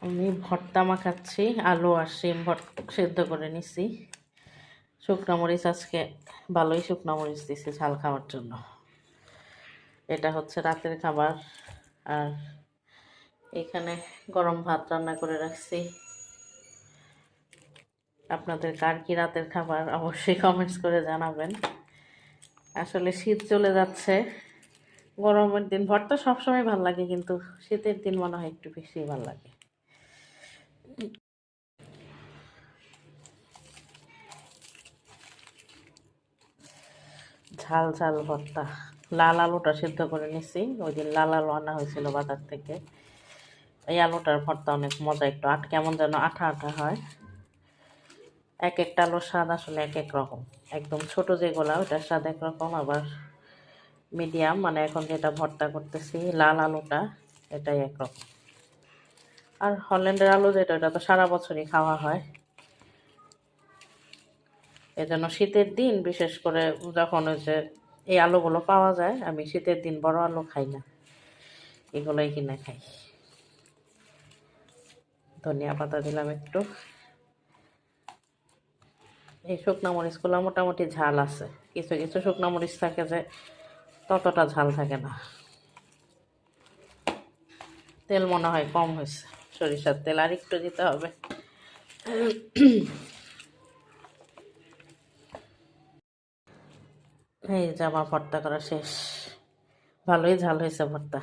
আমি ভর্তা মাখাচ্ছি, আলু আর শিম সেদ্ধ করে নিছি। শুকনো মরিচ আজকে ভালোই শুকনো মরিচ দিছি ঝাল খাওয়ার জন্য। এটা হচ্ছে রাতের খাবার। আর এখানে গরম ভাত রান্না করে রাখছি। আপনাদের কার কি রাতের খাবার অবশ্যই কমেন্টস করে জানাবেন। আসলে শীত চলে যাচ্ছে, গরমের দিন ভর্তা সবসময় ভালো লাগে, কিন্তু শীতের দিন মনে হয় একটু বেশি ভালো লাগে। ঝাল ঝাল ভর্তা, লাল আলুটা সিদ্ধ করে নিছি। ওই দিন লাল আলু আনা হয়েছিল বাজার থেকে। এই আলুটার ভর্তা অনেক মজা, একটু কেমন যেন আঠা আঠা হয়। এক একটা আলুর স্বাদ আসলে এক এক রকম। একদম ছোট যেগুলা ওটার স্বাদ একরকম, আবার মিডিয়াম মানে এখন যেটা ভর্তা করতেছি লাল আলুটা, এটাই একরকম। আর হল্যান্ডের আলু যেটা, এটা তো সারা বছরই খাওয়া হয়। এজন্য শীতের দিন বিশেষ করে যখন ওই যে এই আলুগুলো পাওয়া যায়, আমি শীতের দিন বড় আলু খাই না, এগুলোই কিনে খাই। ধনিয়া পাতা দিলাম একটু। এই শুকনা মরিচগুলো মোটামুটি ঝাল আছে, কিছু কিছু শুকনা মরিচ থাকে যে ততটা ঝাল থাকে না। তেল মনে হয় কম হয়েছে, সরিষার তেল আর একটু দিতে হবে। এই যে আমার ভর্তা করা শেষ। ভালোই ঝাল হয়েছে ভর্তা।